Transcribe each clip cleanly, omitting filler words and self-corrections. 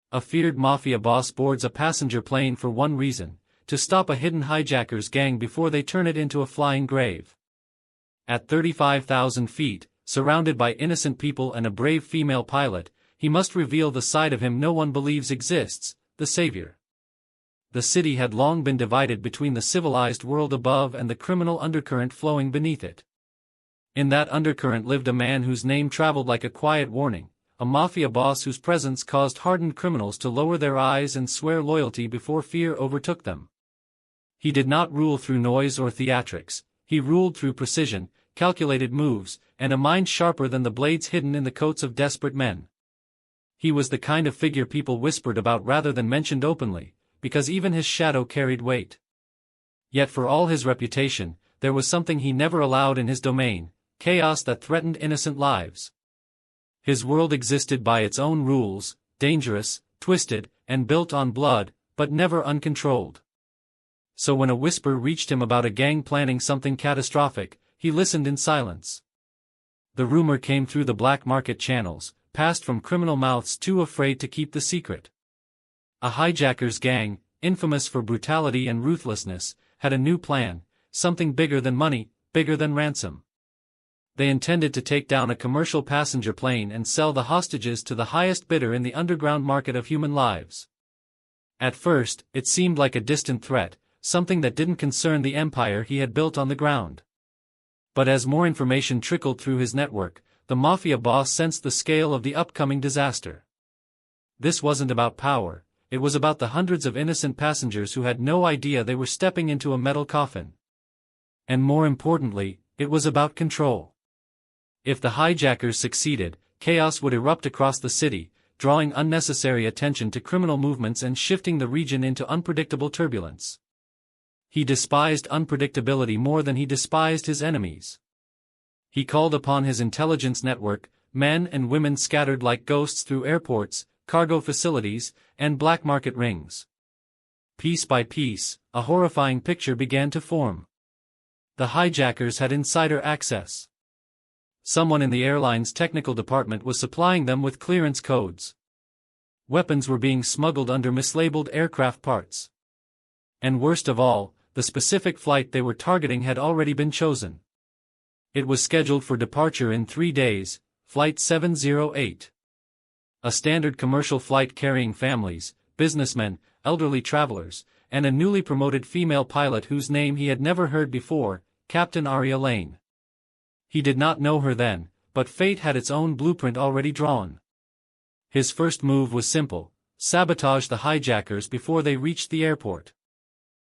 A feared Mafia boss boards a passenger plane for one reason: to stop a hidden hijackers gang before they turn it into a flying grave. At 35,000 feet, surrounded by innocent people and a brave female pilot, he must reveal the side of him no one believes exists, the savior. The city had long been divided between the civilized world above and the criminal undercurrent flowing beneath it. In that undercurrent lived a man whose name traveled like a quiet warning, a Mafia boss whose presence caused hardened criminals to lower their eyes and swear loyalty before fear overtook them. He did not rule through noise or theatrics, he ruled through precision, calculated moves, and a mind sharper than the blades hidden in the coats of desperate men. He was the kind of figure people whispered about rather than mentioned openly, because even his shadow carried weight. Yet for all his reputation, there was something he never allowed in his domain: chaos that threatened innocent lives. His world existed by its own rules, dangerous, twisted, and built on blood, but never uncontrolled. So when a whisper reached him about a gang planning something catastrophic, he listened in silence. The rumor came through the black market channels, passed from criminal mouths too afraid to keep the secret. A hijackers gang, infamous for brutality and ruthlessness, had a new plan, something bigger than money, bigger than ransom. They intended to take down a commercial passenger plane and sell the hostages to the highest bidder in the underground market of human lives. At first, it seemed like a distant threat, something that didn't concern the empire he had built on the ground. But as more information trickled through his network, the Mafia boss sensed the scale of the upcoming disaster. This wasn't about power, it was about the hundreds of innocent passengers who had no idea they were stepping into a metal coffin. And more importantly, it was about control. If the hijackers succeeded, chaos would erupt across the city, drawing unnecessary attention to criminal movements and shifting the region into unpredictable turbulence. He despised unpredictability more than he despised his enemies. He called upon his intelligence network, men and women scattered like ghosts through airports, cargo facilities, and black market rings. Piece by piece, a horrifying picture began to form. The hijackers had insider access. Someone in the airline's technical department was supplying them with clearance codes. Weapons were being smuggled under mislabeled aircraft parts. And worst of all, the specific flight they were targeting had already been chosen. It was scheduled for departure in 3 days, Flight 708. A standard commercial flight carrying families, businessmen, elderly travelers, and a newly promoted female pilot whose name he had never heard before, Captain Aria Lane. He did not know her then, but fate had its own blueprint already drawn. His first move was simple: sabotage the hijackers before they reached the airport.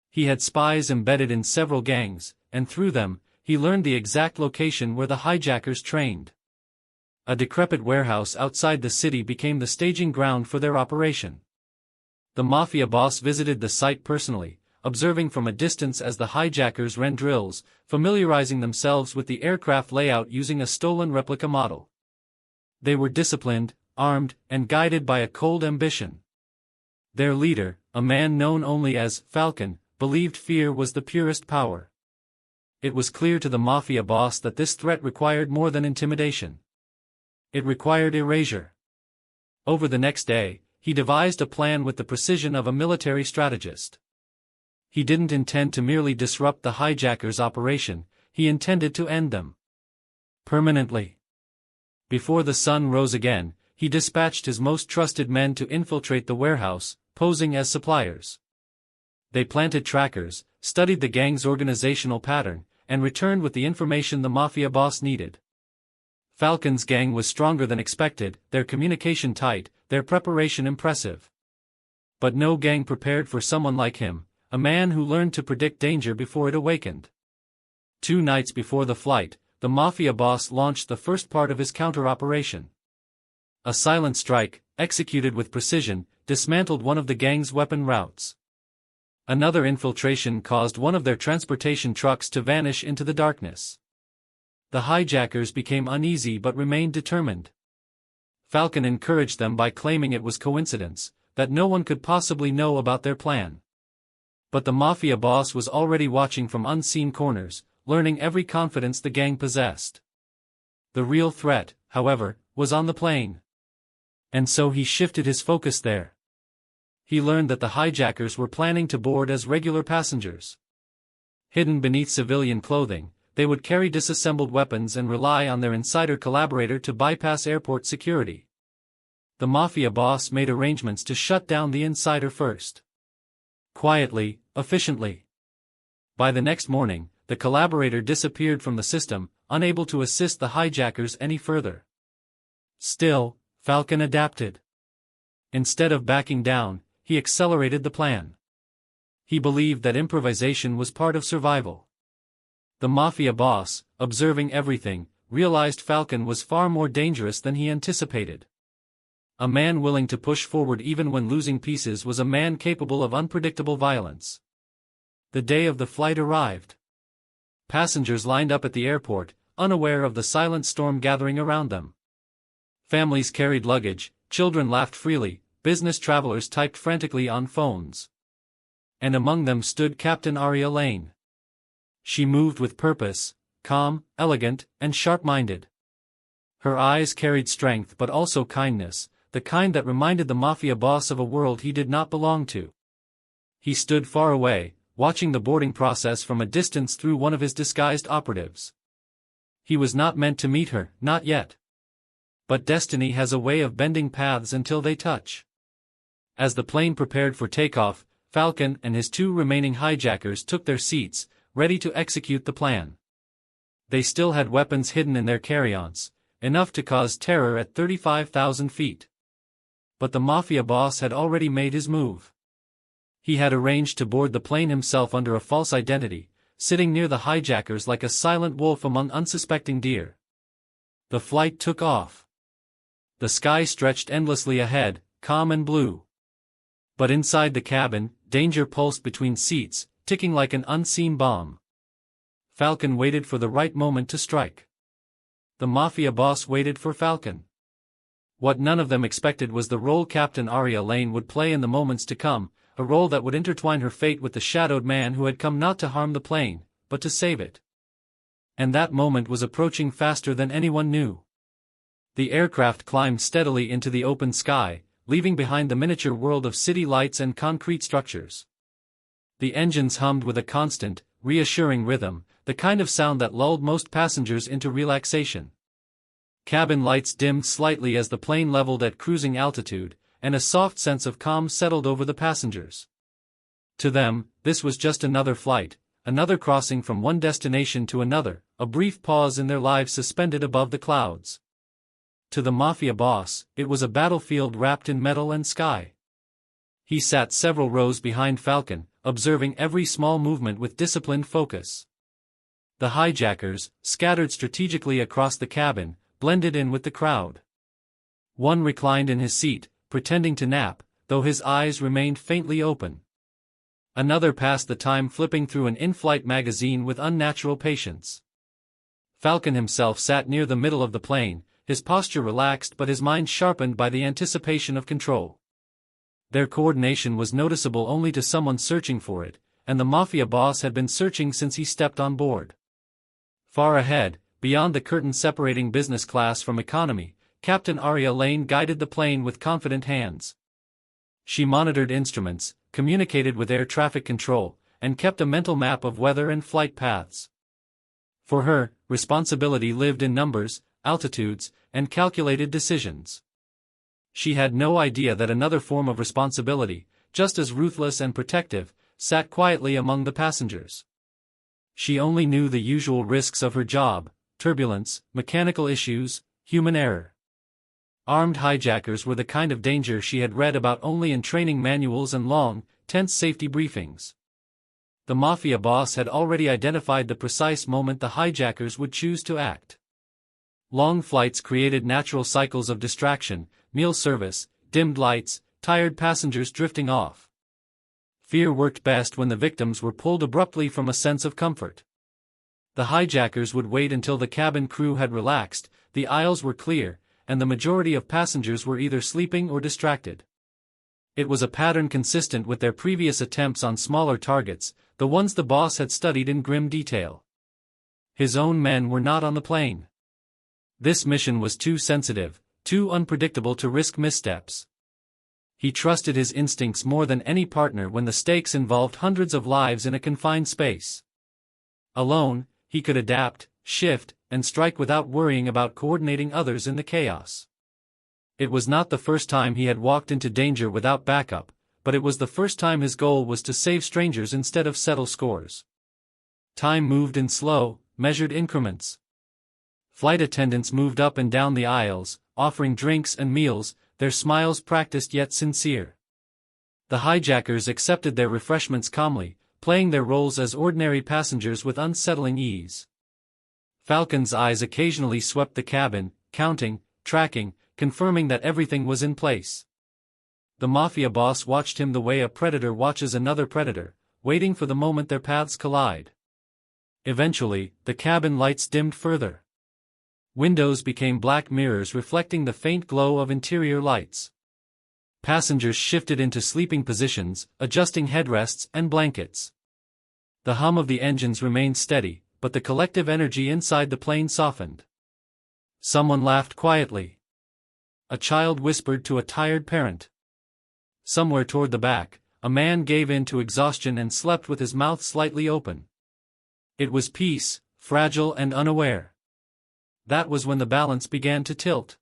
He had spies embedded in several gangs, and through them, he learned the exact location where the hijackers trained. A decrepit warehouse outside the city became the staging ground for their operation. The Mafia boss visited the site personally, observing from a distance as the hijackers ran drills, familiarizing themselves with the aircraft layout using a stolen replica model. They were disciplined, armed, and guided by a cold ambition. Their leader, a man known only as Falcon, believed fear was the purest power. It was clear to the Mafia boss that this threat required more than intimidation. It required erasure. Over the next day, he devised a plan with the precision of a military strategist. He didn't intend to merely disrupt the hijackers' operation, he intended to end them permanently. Before the sun rose again, he dispatched his most trusted men to infiltrate the warehouse, posing as suppliers. They planted trackers, studied the gang's organizational pattern, and returned with the information the Mafia boss needed. Falcon's gang was stronger than expected, their communication tight, their preparation impressive. But no gang prepared for someone like him, a man who learned to predict danger before it awakened. 2 nights before the flight, the Mafia boss launched the first part of his counter-operation. A silent strike, executed with precision, dismantled one of the gang's weapon routes. Another infiltration caused one of their transportation trucks to vanish into the darkness. The hijackers became uneasy but remained determined. Falcon encouraged them by claiming it was coincidence, that no one could possibly know about their plan. But the Mafia boss was already watching from unseen corners, learning every confidence the gang possessed. The real threat, however, was on the plane. And so he shifted his focus there. he learned that the hijackers were planning to board as regular passengers. Hidden beneath civilian clothing, they would carry disassembled weapons and rely on their insider collaborator to bypass airport security. The Mafia boss made arrangements to shut down the insider first. Quietly, efficiently. By the next morning, the collaborator disappeared from the system, unable to assist the hijackers any further. Still, Falcon adapted. Instead of backing down, he accelerated the plan. He believed that improvisation was part of survival. The Mafia boss, observing everything, realized Falcon was far more dangerous than he anticipated. A man willing to push forward even when losing pieces was a man capable of unpredictable violence. The day of the flight arrived. Passengers lined up at the airport, unaware of the silent storm gathering around them. Families carried luggage, children laughed freely, business travelers typed frantically on phones. And among them stood Captain Aria Lane. She moved with purpose, calm, elegant, and sharp-minded. Her eyes carried strength but also kindness, the kind that reminded the Mafia boss of a world he did not belong to. He stood far away, watching the boarding process from a distance through one of his disguised operatives. He was not meant to meet her, not yet. But destiny has a way of bending paths until they touch. As the plane prepared for takeoff, Falcon and his two remaining hijackers took their seats, ready to execute the plan. They still had weapons hidden in their carry-ons, enough to cause terror at 35,000 feet. But the Mafia boss had already made his move. He had arranged to board the plane himself under a false identity, sitting near the hijackers like a silent wolf among unsuspecting deer. The flight took off. The sky stretched endlessly ahead, calm and blue. But inside the cabin, danger pulsed between seats, ticking like an unseen bomb. Falcon waited for the right moment to strike. The Mafia boss waited for Falcon. What none of them expected was the role Captain Aria Lane would play in the moments to come, a role that would intertwine her fate with the shadowed man who had come not to harm the plane, but to save it. And that moment was approaching faster than anyone knew. The aircraft climbed steadily into the open sky, leaving behind the miniature world of city lights and concrete structures. The engines hummed with a constant, reassuring rhythm, the kind of sound that lulled most passengers into relaxation. Cabin lights dimmed slightly as the plane leveled at cruising altitude, and a soft sense of calm settled over the passengers. To them, this was just another flight, another crossing from one destination to another, a brief pause in their lives suspended above the clouds. To the Mafia boss, it was a battlefield wrapped in metal and sky. He sat several rows behind Falcon, observing every small movement with disciplined focus. The hijackers, scattered strategically across the cabin, blended in with the crowd. One reclined in his seat, pretending to nap, though his eyes remained faintly open. Another passed the time flipping through an in-flight magazine with unnatural patience. Falcon himself sat near the middle of the plane, his posture relaxed but his mind sharpened by the anticipation of control. Their coordination was noticeable only to someone searching for it, and the Mafia boss had been searching since he stepped on board. Far ahead, beyond the curtain separating business class from economy, Captain Aria Lane guided the plane with confident hands. She monitored instruments, communicated with air traffic control, and kept a mental map of weather and flight paths. For her, responsibility lived in numbers, altitudes, and calculated decisions. She had no idea that another form of responsibility, just as ruthless and protective, sat quietly among the passengers. She only knew the usual risks of her job: turbulence, mechanical issues, human error. Armed hijackers were the kind of danger she had read about only in training manuals and long, tense safety briefings. The Mafia boss had already identified the precise moment the hijackers would choose to act. Long flights created natural cycles of distraction: meal service, dimmed lights, tired passengers drifting off. Fear worked best when the victims were pulled abruptly from a sense of comfort. The hijackers would wait until the cabin crew had relaxed, the aisles were clear, and the majority of passengers were either sleeping or distracted. It was a pattern consistent with their previous attempts on smaller targets, the ones the boss had studied in grim detail. His own men were not on the plane. This mission was too sensitive, too unpredictable to risk missteps. He trusted his instincts more than any partner when the stakes involved hundreds of lives in a confined space. Alone, he could adapt, shift, and strike without worrying about coordinating others in the chaos. It was not the first time he had walked into danger without backup, but it was the first time his goal was to save strangers instead of settle scores. Time moved in slow, measured increments. Flight attendants moved up and down the aisles, offering drinks and meals, their smiles practiced yet sincere. The hijackers accepted their refreshments calmly, playing their roles as ordinary passengers with unsettling ease. Falcon's eyes occasionally swept the cabin, counting, tracking, confirming that everything was in place. The Mafia boss watched him the way a predator watches another predator, waiting for the moment their paths collide. Eventually, the cabin lights dimmed further. Windows became black mirrors reflecting the faint glow of interior lights. Passengers shifted into sleeping positions, adjusting headrests and blankets. The hum of the engines remained steady, but the collective energy inside the plane softened. Someone laughed quietly. A child whispered to a tired parent. Somewhere toward the back, a man gave in to exhaustion and slept with his mouth slightly open. It was peace, fragile and unaware. That was when the balance began to tilt.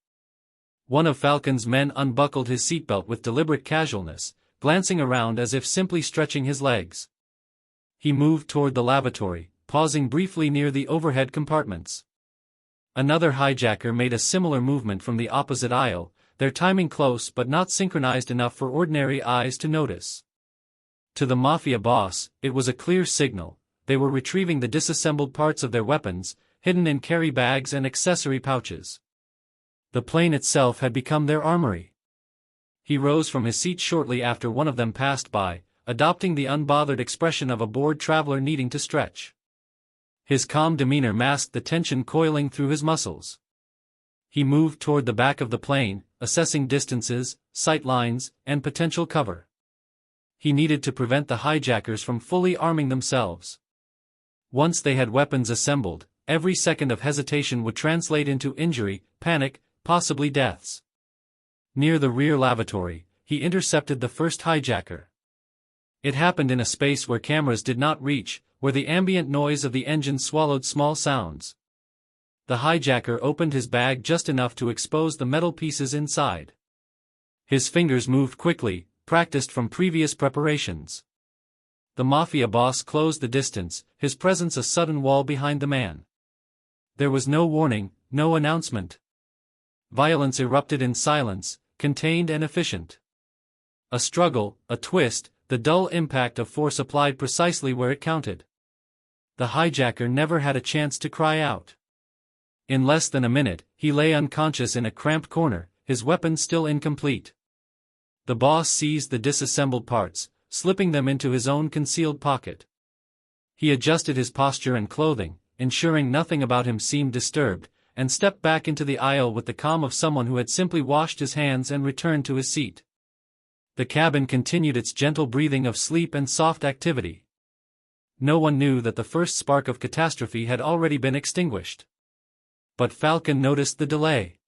One of Falcon's men unbuckled his seatbelt with deliberate casualness, glancing around as if simply stretching his legs. He moved toward the lavatory, pausing briefly near the overhead compartments. Another hijacker made a similar movement from the opposite aisle, their timing close but not synchronized enough for ordinary eyes to notice. To the Mafia boss, it was a clear signal. They were retrieving the disassembled parts of their weapons, hidden in carry bags and accessory pouches. The plane itself had become their armory. He rose from his seat shortly after one of them passed by, adopting the unbothered expression of a bored traveler needing to stretch. His calm demeanor masked the tension coiling through his muscles. He moved toward the back of the plane, assessing distances, sight lines, and potential cover. He needed to prevent the hijackers from fully arming themselves. Once they had weapons assembled, every second of hesitation would translate into injury, panic, possibly deaths. Near the rear lavatory, he intercepted the first hijacker. It happened in a space where cameras did not reach, where the ambient noise of the engine swallowed small sounds. The hijacker opened his bag just enough to expose the metal pieces inside. His fingers moved quickly, practiced from previous preparations. The Mafia boss closed the distance, his presence a sudden wall behind the man. There was no warning, no announcement. Violence erupted in silence, contained and efficient. A struggle, a twist, the dull impact of force applied precisely where it counted. The hijacker never had a chance to cry out. In less than a minute, he lay unconscious in a cramped corner, his weapon still incomplete. The boss seized the disassembled parts, slipping them into his own concealed pocket. He adjusted his posture and clothing, ensuring nothing about him seemed disturbed, and stepped back into the aisle with the calm of someone who had simply washed his hands and returned to his seat. The cabin continued its gentle breathing of sleep and soft activity. No one knew that the first spark of catastrophe had already been extinguished. But Falcon noticed the delay.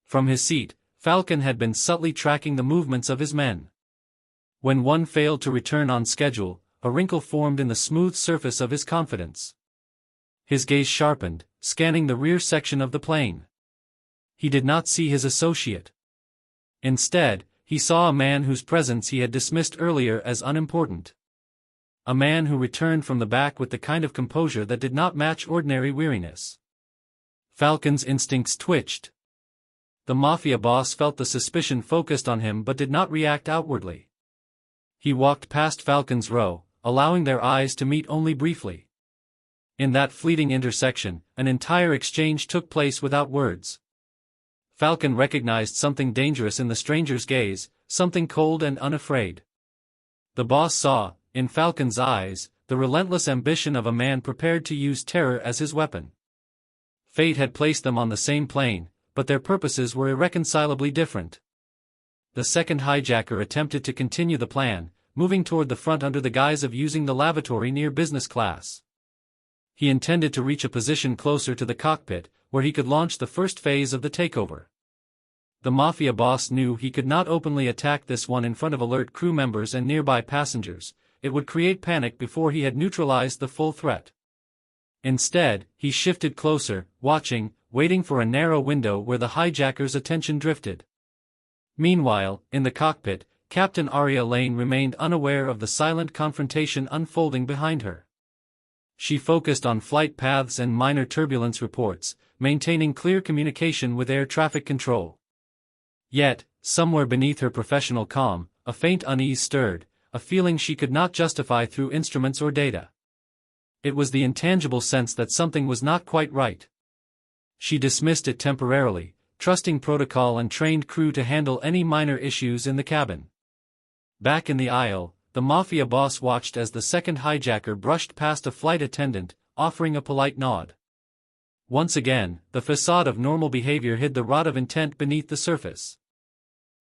From his seat, Falcon had been subtly tracking the movements of his men. When one failed to return on schedule, a wrinkle formed in the smooth surface of his confidence. His gaze sharpened, scanning the rear section of the plane. He did not see his associate. Instead, he saw a man whose presence he had dismissed earlier as unimportant. A man who returned from the back with the kind of composure that did not match ordinary weariness. Falcon's instincts twitched. The Mafia boss felt the suspicion focused on him but did not react outwardly. He walked past Falcon's row, allowing their eyes to meet only briefly. In that fleeting intersection, an entire exchange took place without words. Falcon recognized something dangerous in the stranger's gaze, something cold and unafraid. The boss saw, in Falcon's eyes, the relentless ambition of a man prepared to use terror as his weapon. Fate had placed them on the same plane, but their purposes were irreconcilably different. The second hijacker attempted to continue the plan, moving toward the front under the guise of using the lavatory near business class. He intended to reach a position closer to the cockpit, where he could launch the first phase of the takeover. The Mafia boss knew he could not openly attack this one in front of alert crew members and nearby passengers. It would create panic before he had neutralized the full threat. Instead, he shifted closer, watching, waiting for a narrow window where the hijackers' attention drifted. Meanwhile, in the cockpit, Captain Arya Lane remained unaware of the silent confrontation unfolding behind her. She focused on flight paths and minor turbulence reports, maintaining clear communication with air traffic control. Yet, somewhere beneath her professional calm, a faint unease stirred, a feeling she could not justify through instruments or data. It was the intangible sense that something was not quite right. She dismissed it temporarily, trusting protocol and trained crew to handle any minor issues in the cabin. Back in the aisle, the Mafia boss watched as the second hijacker brushed past a flight attendant, offering a polite nod. Once again, the facade of normal behavior hid the rot of intent beneath the surface.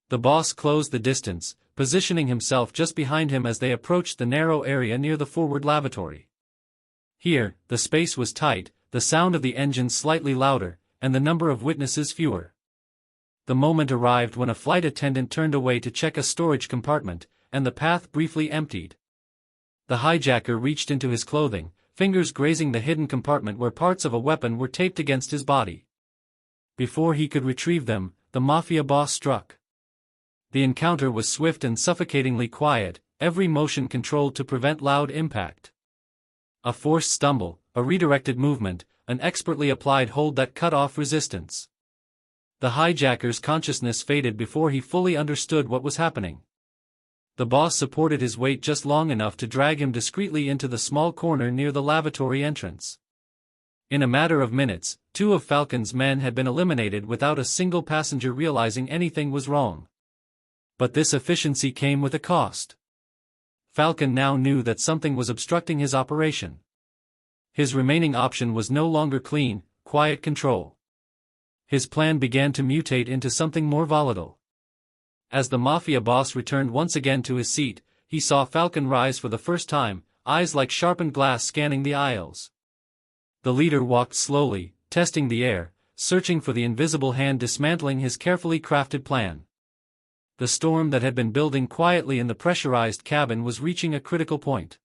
The boss closed the distance, positioning himself just behind him as they approached the narrow area near the forward lavatory. Here, the space was tight, the sound of the engine slightly louder, and the number of witnesses fewer. The moment arrived when a flight attendant turned away to check a storage compartment, and the path briefly emptied. The hijacker reached into his clothing, fingers grazing the hidden compartment where parts of a weapon were taped against his body. Before he could retrieve them, the Mafia boss struck. The encounter was swift and suffocatingly quiet, every motion controlled to prevent loud impact. A forced stumble, a redirected movement, an expertly applied hold that cut off resistance. The hijacker's consciousness faded before he fully understood what was happening. The boss supported his weight just long enough to drag him discreetly into the small corner near the lavatory entrance. In a matter of minutes, 2 of Falcon's men had been eliminated without a single passenger realizing anything was wrong. But this efficiency came with a cost. Falcon now knew that something was obstructing his operation. His remaining option was no longer clean, quiet control. His plan began to mutate into something more volatile. As the Mafia boss returned once again to his seat, he saw Falcon rise for the first time, eyes like sharpened glass scanning the aisles. The leader walked slowly, testing the air, searching for the invisible hand dismantling his carefully crafted plan. The storm that had been building quietly in the pressurized cabin was reaching a critical point.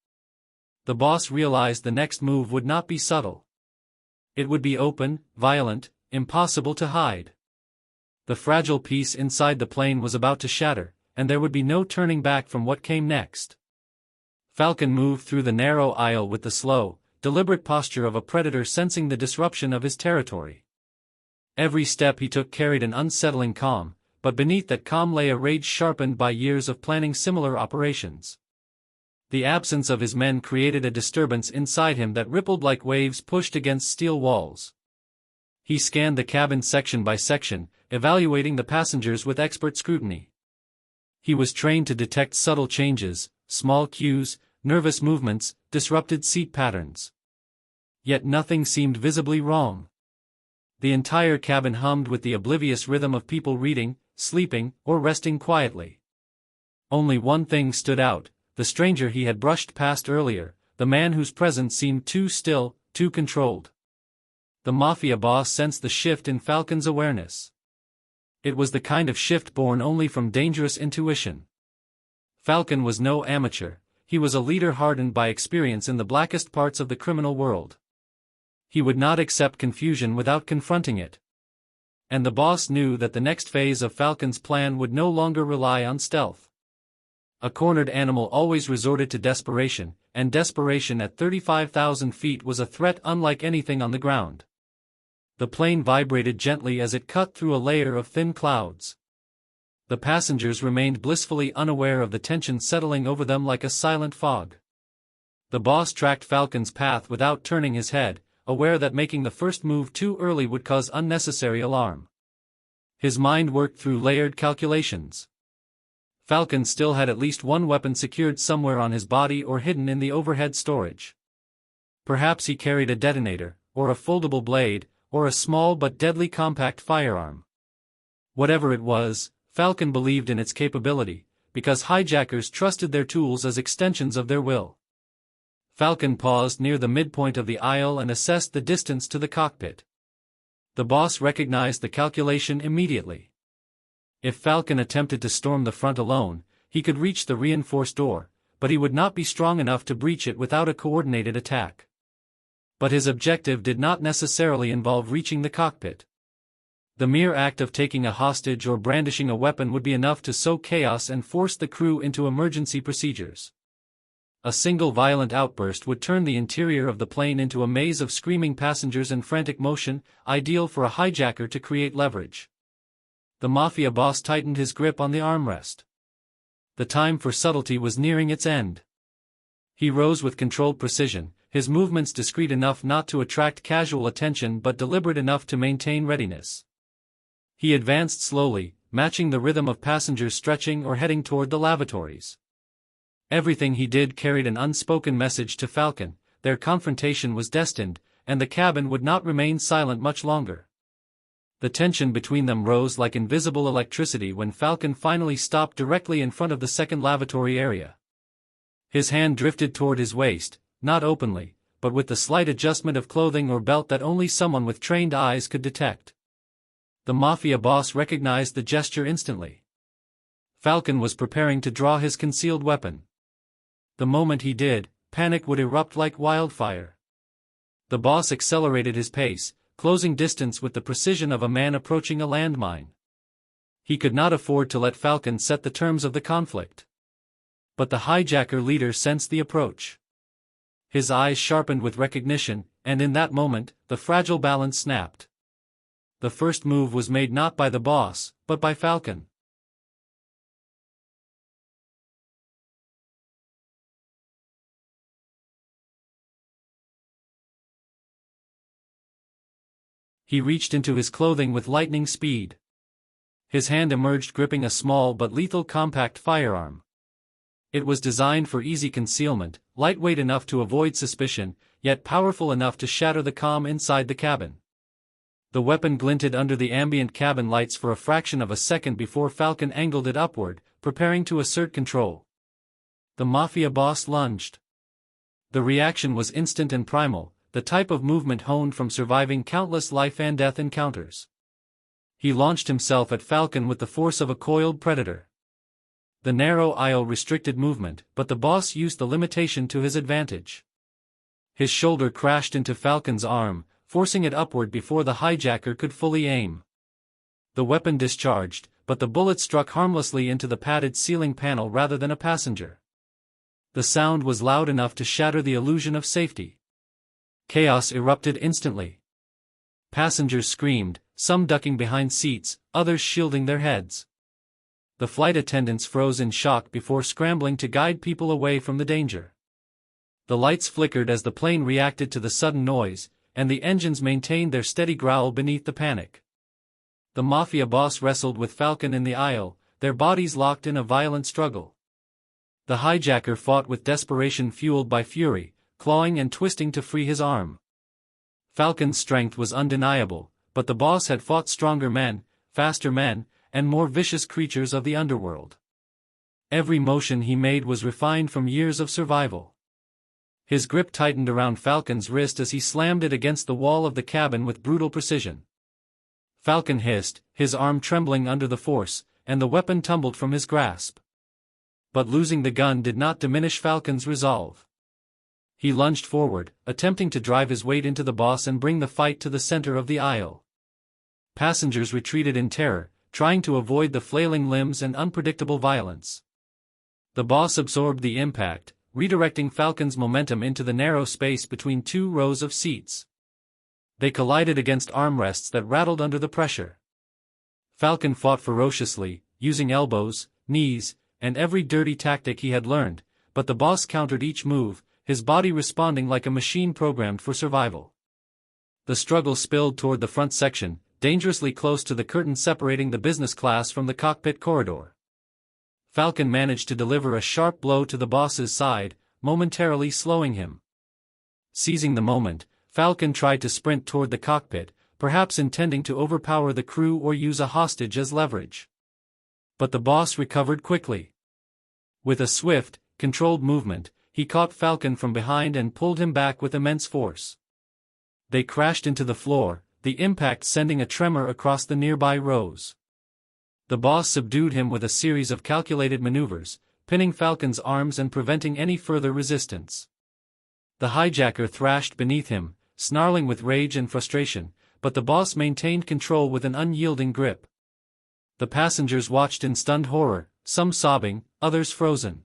The boss realized the next move would not be subtle. It would be open, violent, impossible to hide. The fragile piece inside the plane was about to shatter, and there would be no turning back from what came next. Falcon moved through the narrow aisle with the slow, deliberate posture of a predator sensing the disruption of his territory. Every step he took carried an unsettling calm, but beneath that calm lay a rage sharpened by years of planning similar operations. The absence of his men created a disturbance inside him that rippled like waves pushed against steel walls. He scanned the cabin section by section, evaluating the passengers with expert scrutiny. He was trained to detect subtle changes, small cues, nervous movements, disrupted seat patterns. Yet nothing seemed visibly wrong. The entire cabin hummed with the oblivious rhythm of people reading, sleeping, or resting quietly. Only one thing stood out, the stranger he had brushed past earlier, the man whose presence seemed too still, too controlled. The Mafia boss sensed the shift in Falcon's awareness. It was the kind of shift born only from dangerous intuition. Falcon was no amateur, he was a leader hardened by experience in the blackest parts of the criminal world. He would not accept confusion without confronting it. And the boss knew that the next phase of Falcon's plan would no longer rely on stealth. A cornered animal always resorted to desperation, and desperation at 35,000 feet was a threat unlike anything on the ground. The plane vibrated gently as it cut through a layer of thin clouds. The passengers remained blissfully unaware of the tension settling over them like a silent fog. The boss tracked Falcon's path without turning his head, aware that making the first move too early would cause unnecessary alarm. His mind worked through layered calculations. Falcon still had at least one weapon secured somewhere on his body or hidden in the overhead storage. Perhaps he carried a detonator, or a foldable blade, or a small but deadly compact firearm. Whatever it was, Falcon believed in its capability, because hijackers trusted their tools as extensions of their will. Falcon paused near the midpoint of the aisle and assessed the distance to the cockpit. The boss recognized the calculation immediately. If Falcon attempted to storm the front alone, he could reach the reinforced door, but he would not be strong enough to breach it without a coordinated attack. But his objective did not necessarily involve reaching the cockpit. The mere act of taking a hostage or brandishing a weapon would be enough to sow chaos and force the crew into emergency procedures. A single violent outburst would turn the interior of the plane into a maze of screaming passengers and frantic motion, ideal for a hijacker to create leverage. The Mafia boss tightened his grip on the armrest. The time for subtlety was nearing its end. He rose with controlled precision, his movements discreet enough not to attract casual attention but deliberate enough to maintain readiness. He advanced slowly, matching the rhythm of passengers stretching or heading toward the lavatories. Everything he did carried an unspoken message to Falcon: their confrontation was destined, and the cabin would not remain silent much longer. The tension between them rose like invisible electricity when Falcon finally stopped directly in front of the second lavatory area. His hand drifted toward his waist, not openly, but with the slight adjustment of clothing or belt that only someone with trained eyes could detect. The Mafia boss recognized the gesture instantly. Falcon was preparing to draw his concealed weapon. The moment he did, panic would erupt like wildfire. The boss accelerated his pace, closing distance with the precision of a man approaching a landmine. He could not afford to let Falcon set the terms of the conflict. But the hijacker leader sensed the approach. His eyes sharpened with recognition, and in that moment, the fragile balance snapped. The first move was made not by the boss, but by Falcon. He reached into his clothing with lightning speed. His hand emerged gripping a small but lethal compact firearm. It was designed for easy concealment, lightweight enough to avoid suspicion, yet powerful enough to shatter the calm inside the cabin. The weapon glinted under the ambient cabin lights for a fraction of a second before Falcon angled it upward, preparing to assert control. The Mafia boss lunged. The reaction was instant and primal, the type of movement honed from surviving countless life-and-death encounters. He launched himself at Falcon with the force of a coiled predator. The narrow aisle restricted movement, but the boss used the limitation to his advantage. His shoulder crashed into Falcon's arm, forcing it upward before the hijacker could fully aim. The weapon discharged, but the bullet struck harmlessly into the padded ceiling panel rather than a passenger. The sound was loud enough to shatter the illusion of safety. Chaos erupted instantly. Passengers screamed, some ducking behind seats, others shielding their heads. The flight attendants froze in shock before scrambling to guide people away from the danger. The lights flickered as the plane reacted to the sudden noise, and the engines maintained their steady growl beneath the panic. The Mafia boss wrestled with Falcon in the aisle, their bodies locked in a violent struggle. The hijacker fought with desperation fueled by fury, clawing and twisting to free his arm. Falcon's strength was undeniable, but the boss had fought stronger men, faster men, and more vicious creatures of the underworld. Every motion he made was refined from years of survival. His grip tightened around Falcon's wrist as he slammed it against the wall of the cabin with brutal precision. Falcon hissed, his arm trembling under the force, and the weapon tumbled from his grasp. But losing the gun did not diminish Falcon's resolve. He lunged forward, attempting to drive his weight into the boss and bring the fight to the center of the aisle. Passengers retreated in terror, trying to avoid the flailing limbs and unpredictable violence. The boss absorbed the impact, redirecting Falcon's momentum into the narrow space between two rows of seats. They collided against armrests that rattled under the pressure. Falcon fought ferociously, using elbows, knees, and every dirty tactic he had learned, but the boss countered each move, his body responding like a machine programmed for survival. The struggle spilled toward the front section, dangerously close to the curtain separating the business class from the cockpit corridor. Falcon managed to deliver a sharp blow to the boss's side, momentarily slowing him. Seizing the moment, Falcon tried to sprint toward the cockpit, perhaps intending to overpower the crew or use a hostage as leverage. But the boss recovered quickly. With a swift, controlled movement, he caught Falcon from behind and pulled him back with immense force. They crashed into the floor, the impact sending a tremor across the nearby rows. The boss subdued him with a series of calculated maneuvers, pinning Falcon's arms and preventing any further resistance. The hijacker thrashed beneath him, snarling with rage and frustration, but the boss maintained control with an unyielding grip. The passengers watched in stunned horror, some sobbing, others frozen.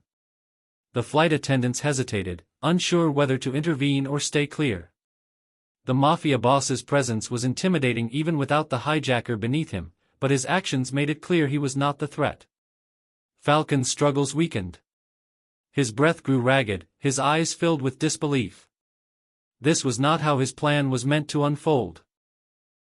The flight attendants hesitated, unsure whether to intervene or stay clear. The Mafia boss's presence was intimidating even without the hijacker beneath him, but his actions made it clear he was not the threat. Falcon's struggles weakened. His breath grew ragged, his eyes filled with disbelief. This was not how his plan was meant to unfold.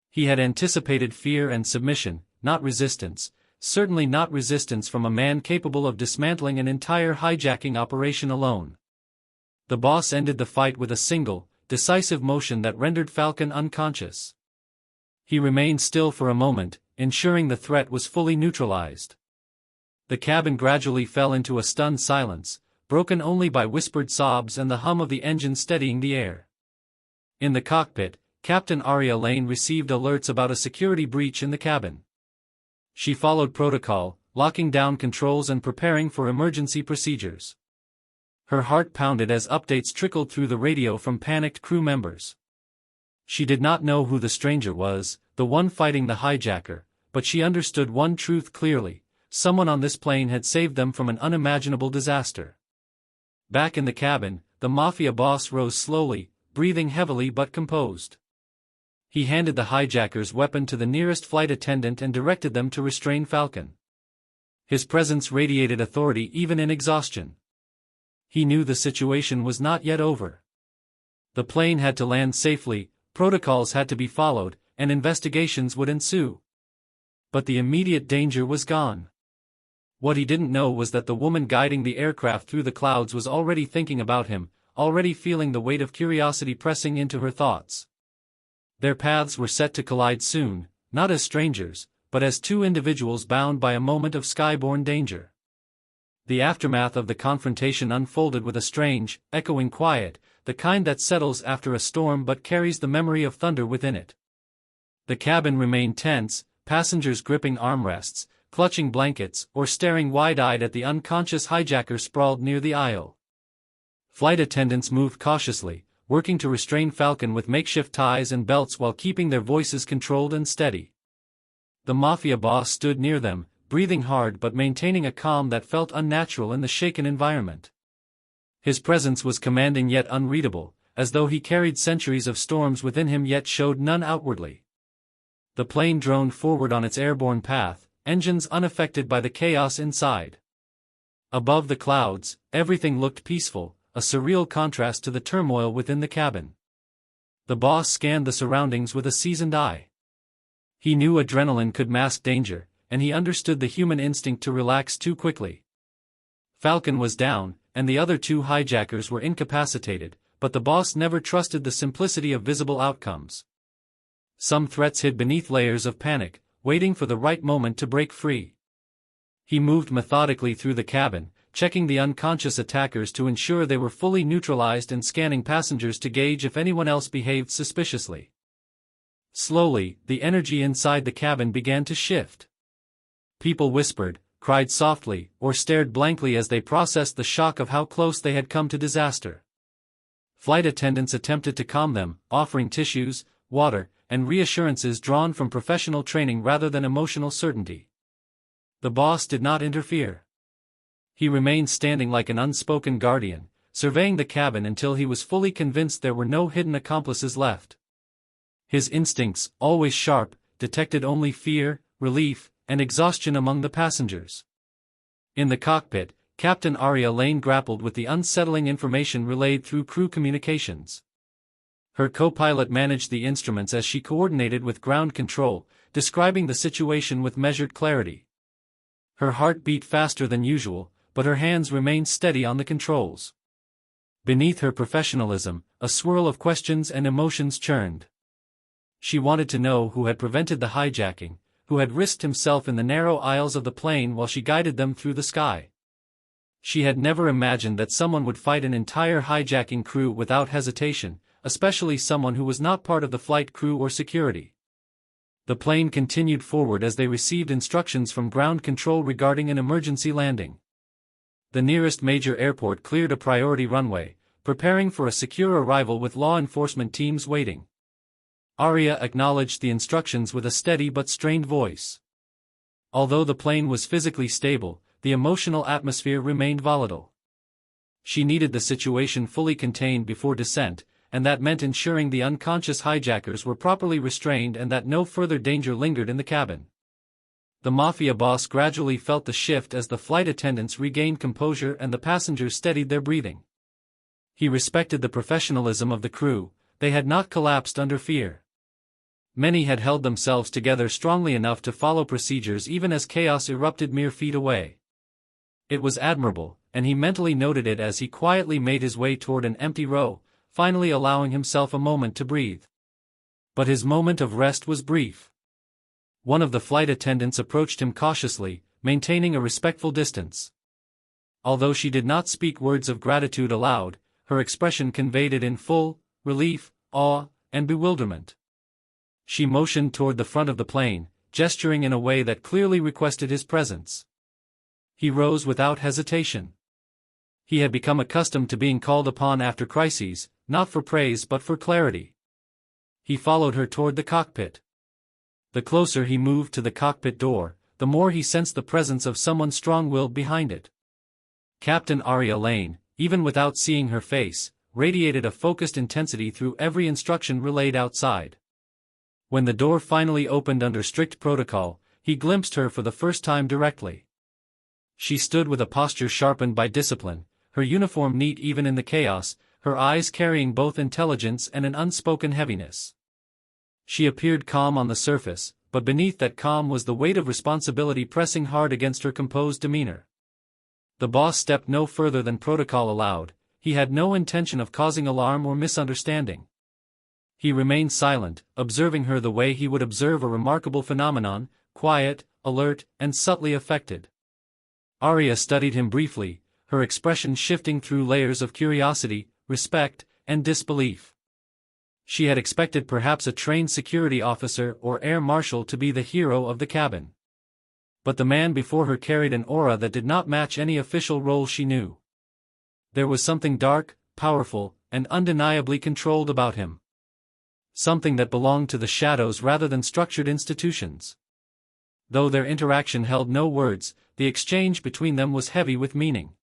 He had anticipated fear and submission, not resistance, certainly not resistance from a man capable of dismantling an entire hijacking operation alone. The boss ended the fight with a single, decisive motion that rendered Falcon unconscious. He remained still for a moment, ensuring the threat was fully neutralized. The cabin gradually fell into a stunned silence, broken only by whispered sobs and the hum of the engine steadying the air. In the cockpit, Captain Arya Lane received alerts about a security breach in the cabin. She followed protocol, locking down controls and preparing for emergency procedures. Her heart pounded as updates trickled through the radio from panicked crew members. She did not know who the stranger was, the one fighting the hijacker, but she understood one truth clearly: someone on this plane had saved them from an unimaginable disaster. Back in the cabin, the Mafia boss rose slowly, breathing heavily but composed. He handed the hijacker's weapon to the nearest flight attendant and directed them to restrain Falcon. His presence radiated authority even in exhaustion. He knew the situation was not yet over. The plane had to land safely, protocols had to be followed, and investigations would ensue. But the immediate danger was gone. What he didn't know was that the woman guiding the aircraft through the clouds was already thinking about him, already feeling the weight of curiosity pressing into her thoughts. Their paths were set to collide soon, not as strangers, but as two individuals bound by a moment of skyborne danger. The aftermath of the confrontation unfolded with a strange, echoing quiet, the kind that settles after a storm but carries the memory of thunder within it. The cabin remained tense, passengers gripping armrests, clutching blankets, or staring wide-eyed at the unconscious hijacker sprawled near the aisle. Flight attendants moved cautiously, working to restrain Falcon with makeshift ties and belts while keeping their voices controlled and steady. The Mafia boss stood near them, breathing hard but maintaining a calm that felt unnatural in the shaken environment. His presence was commanding yet unreadable, as though he carried centuries of storms within him yet showed none outwardly. The plane droned forward on its airborne path, engines unaffected by the chaos inside. Above the clouds, everything looked peaceful, a surreal contrast to the turmoil within the cabin. The boss scanned the surroundings with a seasoned eye. He knew adrenaline could mask danger, and he understood the human instinct to relax too quickly. Falcon was down, and the other two hijackers were incapacitated, but the boss never trusted the simplicity of visible outcomes. Some threats hid beneath layers of panic, waiting for the right moment to break free. He moved methodically through the cabin, checking the unconscious attackers to ensure they were fully neutralized and scanning passengers to gauge if anyone else behaved suspiciously. Slowly, the energy inside the cabin began to shift. People whispered, cried softly, or stared blankly as they processed the shock of how close they had come to disaster. Flight attendants attempted to calm them, offering tissues, water, and reassurances drawn from professional training rather than emotional certainty. The boss did not interfere. He remained standing like an unspoken guardian, surveying the cabin until he was fully convinced there were no hidden accomplices left. His instincts, always sharp, detected only fear, relief, and exhaustion among the passengers. In the cockpit, Captain Arya Lane grappled with the unsettling information relayed through crew communications. Her co-pilot managed the instruments as she coordinated with ground control, describing the situation with measured clarity. Her heart beat faster than usual, but her hands remained steady on the controls. Beneath her professionalism, a swirl of questions and emotions churned. She wanted to know who had prevented the hijacking, who had risked himself in the narrow aisles of the plane while she guided them through the sky. She had never imagined that someone would fight an entire hijacking crew without hesitation, especially someone who was not part of the flight crew or security. The plane continued forward as they received instructions from ground control regarding an emergency landing. The nearest major airport cleared a priority runway, preparing for a secure arrival with law enforcement teams waiting. Arya acknowledged the instructions with a steady but strained voice. Although the plane was physically stable, the emotional atmosphere remained volatile. She needed the situation fully contained before descent, and that meant ensuring the unconscious hijackers were properly restrained and that no further danger lingered in the cabin. The Mafia boss gradually felt the shift as the flight attendants regained composure and the passengers steadied their breathing. He respected the professionalism of the crew, they had not collapsed under fear. Many had held themselves together strongly enough to follow procedures even as chaos erupted mere feet away. It was admirable, and he mentally noted it as he quietly made his way toward an empty row, finally allowing himself a moment to breathe. But his moment of rest was brief. One of the flight attendants approached him cautiously, maintaining a respectful distance. Although she did not speak words of gratitude aloud, her expression conveyed it in full: relief, awe, and bewilderment. She motioned toward the front of the plane, gesturing in a way that clearly requested his presence. He rose without hesitation. He had become accustomed to being called upon after crises, not for praise but for clarity. He followed her toward the cockpit. The closer he moved to the cockpit door, the more he sensed the presence of someone strong-willed behind it. Captain Arya Lane, even without seeing her face, radiated a focused intensity through every instruction relayed outside. When the door finally opened under strict protocol, he glimpsed her for the first time directly. She stood with a posture sharpened by discipline, her uniform neat even in the chaos, her eyes carrying both intelligence and an unspoken heaviness. She appeared calm on the surface, but beneath that calm was the weight of responsibility pressing hard against her composed demeanor. The boss stepped no further than protocol allowed, he had no intention of causing alarm or misunderstanding. He remained silent, observing her the way he would observe a remarkable phenomenon, quiet, alert, and subtly affected. Arya studied him briefly, her expression shifting through layers of curiosity, respect, and disbelief. She had expected perhaps a trained security officer or air marshal to be the hero of the cabin. But the man before her carried an aura that did not match any official role she knew. There was something dark, powerful, and undeniably controlled about him. Something that belonged to the shadows rather than structured institutions. Though their interaction held no words, the exchange between them was heavy with meaning.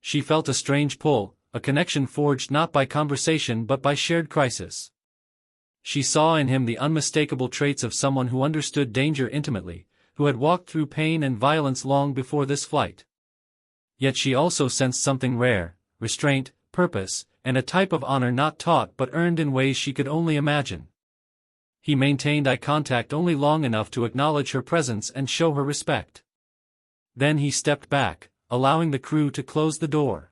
She felt a strange pull, a connection forged not by conversation but by shared crisis. She saw in him the unmistakable traits of someone who understood danger intimately, who had walked through pain and violence long before this flight. Yet she also sensed something rare: restraint, purpose, and a type of honor not taught but earned in ways she could only imagine. He maintained eye contact only long enough to acknowledge her presence and show her respect. Then he stepped back, allowing the crew to close the door.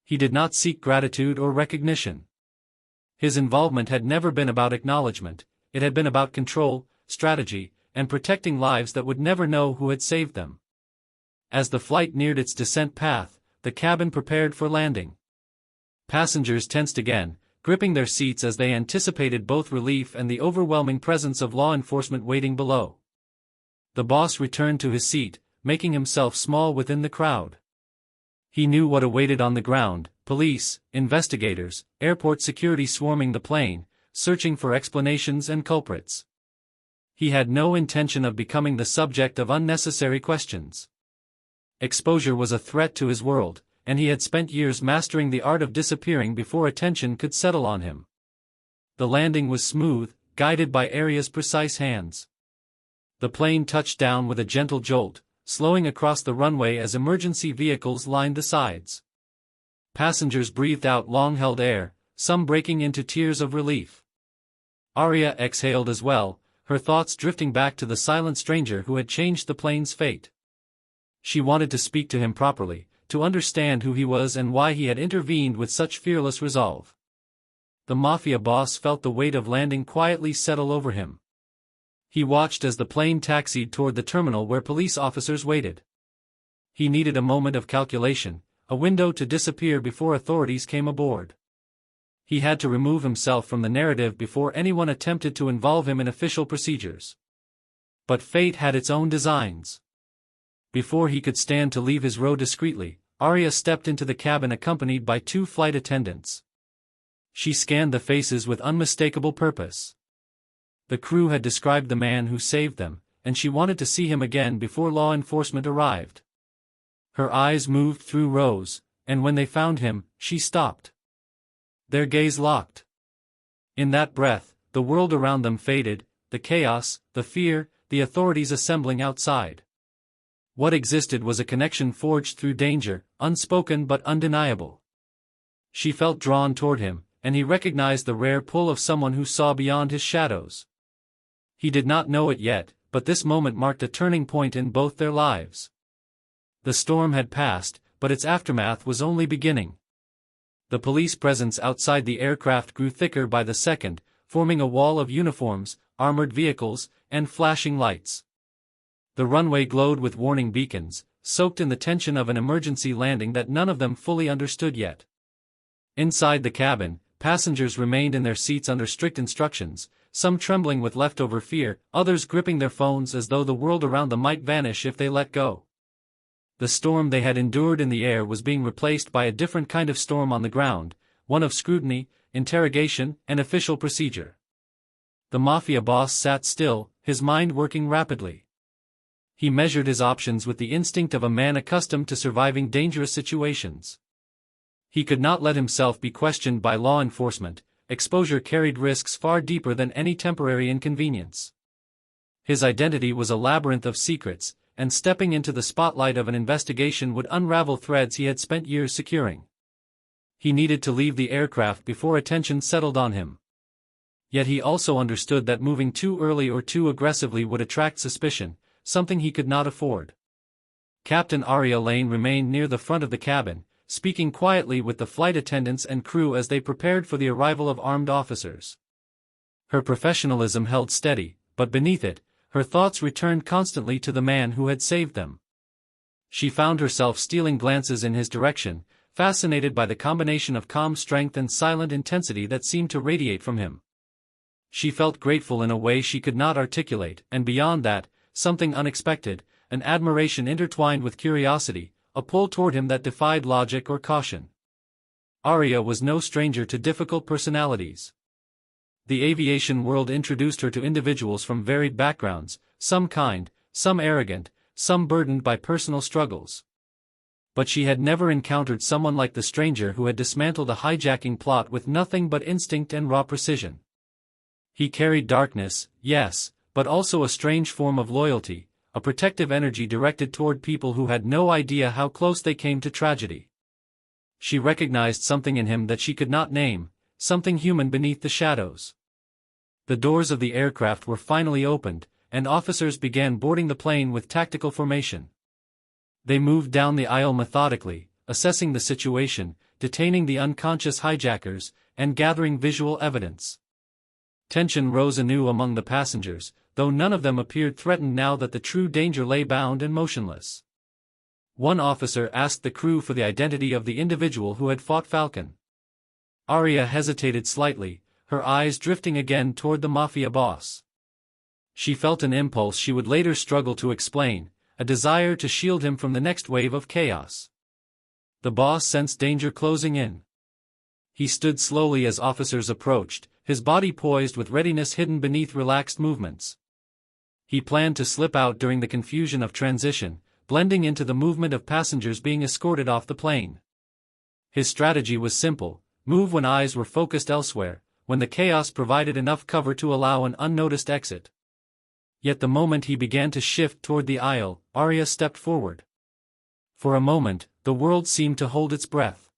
He did not seek gratitude or recognition. His involvement had never been about acknowledgement, it had been about control, strategy, and protecting lives that would never know who had saved them. As the flight neared its descent path, the cabin prepared for landing. Passengers tensed again, gripping their seats as they anticipated both relief and the overwhelming presence of law enforcement waiting below. The boss returned to his seat, making himself small within the crowd. He knew what awaited on the ground: police, investigators, airport security swarming the plane, searching for explanations and culprits. He had no intention of becoming the subject of unnecessary questions. Exposure was a threat to his world, and he had spent years mastering the art of disappearing before attention could settle on him. The landing was smooth, guided by Arya's precise hands. The plane touched down with a gentle jolt, slowing across the runway as emergency vehicles lined the sides. Passengers breathed out long-held air, some breaking into tears of relief. Arya exhaled as well, her thoughts drifting back to the silent stranger who had changed the plane's fate. She wanted to speak to him properly, to understand who he was and why he had intervened with such fearless resolve. The Mafia boss felt the weight of landing quietly settle over him. He watched as the plane taxied toward the terminal where police officers waited. He needed a moment of calculation, a window to disappear before authorities came aboard. He had to remove himself from the narrative before anyone attempted to involve him in official procedures. But fate had its own designs. Before he could stand to leave his row discreetly, Arya stepped into the cabin accompanied by 2 flight attendants. She scanned the faces with unmistakable purpose. The crew had described the man who saved them, and she wanted to see him again before law enforcement arrived. Her eyes moved through rows, and when they found him, she stopped. Their gaze locked. In that breath, the world around them faded, the chaos, the fear, the authorities assembling outside. What existed was a connection forged through danger, unspoken but undeniable. She felt drawn toward him, and he recognized the rare pull of someone who saw beyond his shadows. He did not know it yet, but this moment marked a turning point in both their lives. The storm had passed, but its aftermath was only beginning. The police presence outside the aircraft grew thicker by the second, forming a wall of uniforms, armored vehicles, and flashing lights. The runway glowed with warning beacons, soaked in the tension of an emergency landing that none of them fully understood yet. Inside the cabin, passengers remained in their seats under strict instructions, some trembling with leftover fear, others gripping their phones as though the world around them might vanish if they let go. The storm they had endured in the air was being replaced by a different kind of storm on the ground, one of scrutiny, interrogation, and official procedure. The Mafia boss sat still, his mind working rapidly. He measured his options with the instinct of a man accustomed to surviving dangerous situations. He could not let himself be questioned by law enforcement. Exposure carried risks far deeper than any temporary inconvenience. His identity was a labyrinth of secrets, and stepping into the spotlight of an investigation would unravel threads he had spent years securing. He needed to leave the aircraft before attention settled on him. Yet he also understood that moving too early or too aggressively would attract suspicion, something he could not afford. Captain Arya Lane remained near the front of the cabin, speaking quietly with the flight attendants and crew as they prepared for the arrival of armed officers. Her professionalism held steady, but beneath it, her thoughts returned constantly to the man who had saved them. She found herself stealing glances in his direction, fascinated by the combination of calm strength and silent intensity that seemed to radiate from him. She felt grateful in a way she could not articulate, and beyond that, something unexpected, an admiration intertwined with curiosity, a pull toward him that defied logic or caution. Arya was no stranger to difficult personalities. The aviation world introduced her to individuals from varied backgrounds, some kind, some arrogant, some burdened by personal struggles. But she had never encountered someone like the stranger who had dismantled a hijacking plot with nothing but instinct and raw precision. He carried darkness, yes, but also a strange form of loyalty, a protective energy directed toward people who had no idea how close they came to tragedy. She recognized something in him that she could not name, something human beneath the shadows. The doors of the aircraft were finally opened, and officers began boarding the plane with tactical formation. They moved down the aisle methodically, assessing the situation, detaining the unconscious hijackers, and gathering visual evidence. Tension rose anew among the passengers, though none of them appeared threatened now that the true danger lay bound and motionless. One officer asked the crew for the identity of the individual who had fought Falcon. Arya hesitated slightly, her eyes drifting again toward the Mafia boss. She felt an impulse she would later struggle to explain, a desire to shield him from the next wave of chaos. The boss sensed danger closing in. He stood slowly as officers approached, his body poised with readiness hidden beneath relaxed movements. He planned to slip out during the confusion of transition, blending into the movement of passengers being escorted off the plane. His strategy was simple: move when eyes were focused elsewhere, when the chaos provided enough cover to allow an unnoticed exit. Yet the moment he began to shift toward the aisle, Arya stepped forward. For a moment, the world seemed to hold its breath.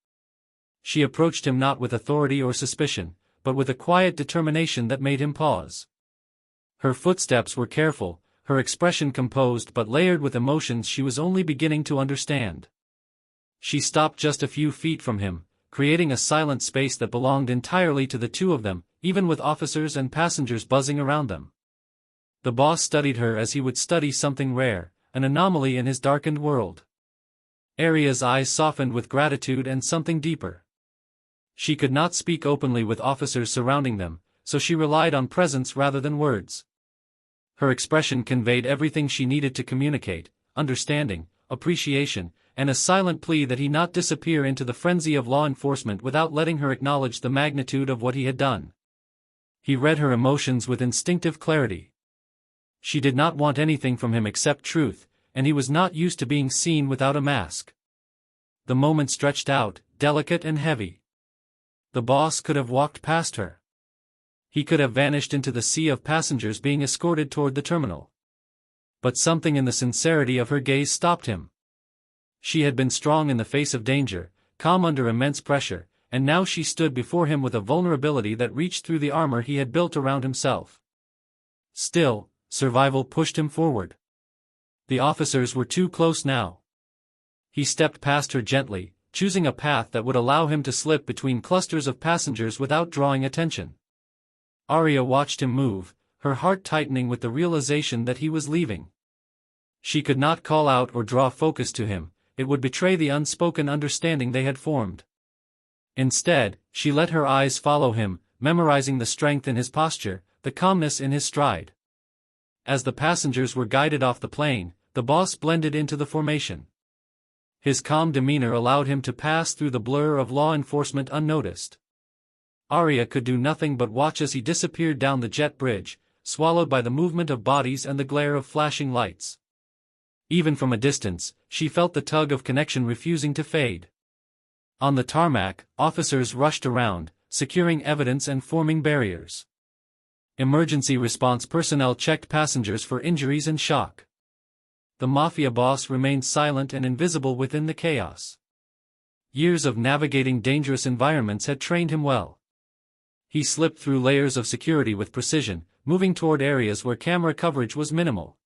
She approached him not with authority or suspicion, but with a quiet determination that made him pause. Her footsteps were careful, her expression composed but layered with emotions she was only beginning to understand. She stopped just a few feet from him, creating a silent space that belonged entirely to the two of them, even with officers and passengers buzzing around them. The boss studied her as he would study something rare, an anomaly in his darkened world. Arya's eyes softened with gratitude and something deeper. She could not speak openly with officers surrounding them, so she relied on presence rather than words. Her expression conveyed everything she needed to communicate: understanding, appreciation, and a silent plea that he not disappear into the frenzy of law enforcement without letting her acknowledge the magnitude of what he had done. He read her emotions with instinctive clarity. She did not want anything from him except truth, and he was not used to being seen without a mask. The moment stretched out, delicate and heavy. The boss could have walked past her. He could have vanished into the sea of passengers being escorted toward the terminal. But something in the sincerity of her gaze stopped him. She had been strong in the face of danger, calm under immense pressure, and now she stood before him with a vulnerability that reached through the armor he had built around himself. Still, survival pushed him forward. The officers were too close now. He stepped past her gently, choosing a path that would allow him to slip between clusters of passengers without drawing attention. Arya watched him move, her heart tightening with the realization that he was leaving. She could not call out or draw focus to him, it would betray the unspoken understanding they had formed. Instead, she let her eyes follow him, memorizing the strength in his posture, the calmness in his stride. As the passengers were guided off the plane, the boss blended into the formation. His calm demeanor allowed him to pass through the blur of law enforcement unnoticed. Arya could do nothing but watch as he disappeared down the jet bridge, swallowed by the movement of bodies and the glare of flashing lights. Even from a distance, she felt the tug of connection refusing to fade. On the tarmac, officers rushed around, securing evidence and forming barriers. Emergency response personnel checked passengers for injuries and shock. The Mafia boss remained silent and invisible within the chaos. Years of navigating dangerous environments had trained him well. He slipped through layers of security with precision, moving toward areas where camera coverage was minimal.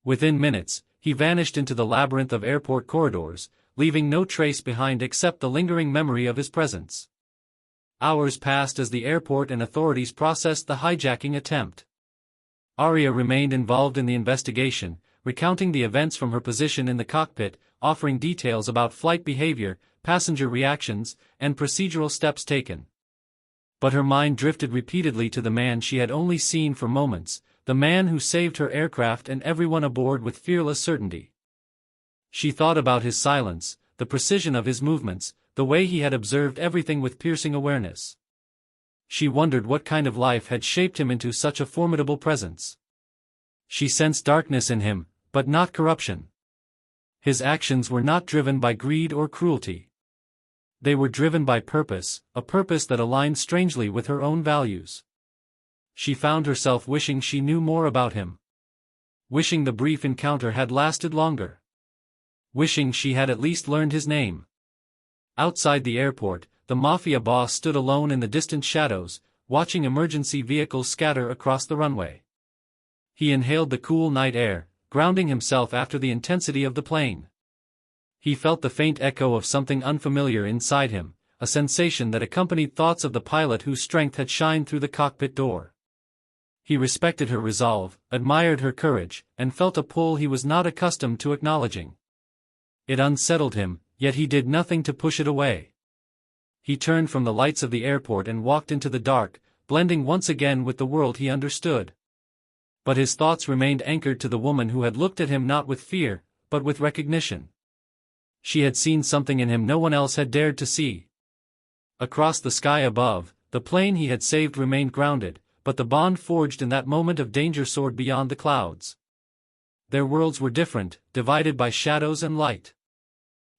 Within minutes, he vanished into the labyrinth of airport corridors, leaving no trace behind except the lingering memory of his presence. Hours passed as the airport and authorities processed the hijacking attempt. Arya remained involved in the investigation, recounting the events from her position in the cockpit, offering details about flight behavior, passenger reactions, and procedural steps taken. But her mind drifted repeatedly to the man she had only seen for moments, the man who saved her aircraft and everyone aboard with fearless certainty. She thought about his silence, the precision of his movements, the way he had observed everything with piercing awareness. She wondered what kind of life had shaped him into such a formidable presence. She sensed darkness in him, but not corruption. His actions were not driven by greed or cruelty. They were driven by purpose, a purpose that aligned strangely with her own values. She found herself wishing she knew more about him. Wishing the brief encounter had lasted longer. Wishing she had at least learned his name. Outside the airport, the Mafia boss stood alone in the distant shadows, watching emergency vehicles scatter across the runway. He inhaled the cool night air, grounding himself after the intensity of the plane. He felt the faint echo of something unfamiliar inside him, a sensation that accompanied thoughts of the pilot whose strength had shined through the cockpit door. He respected her resolve, admired her courage, and felt a pull he was not accustomed to acknowledging. It unsettled him, yet he did nothing to push it away. He turned from the lights of the airport and walked into the dark, blending once again with the world he understood. But his thoughts remained anchored to the woman who had looked at him not with fear, but with recognition. She had seen something in him no one else had dared to see. Across the sky above, the plane he had saved remained grounded, but the bond forged in that moment of danger soared beyond the clouds. Their worlds were different, divided by shadows and light.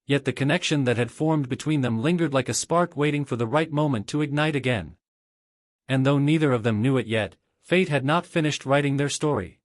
Yet the connection that had formed between them lingered like a spark waiting for the right moment to ignite again. And though neither of them knew it yet, fate had not finished writing their story.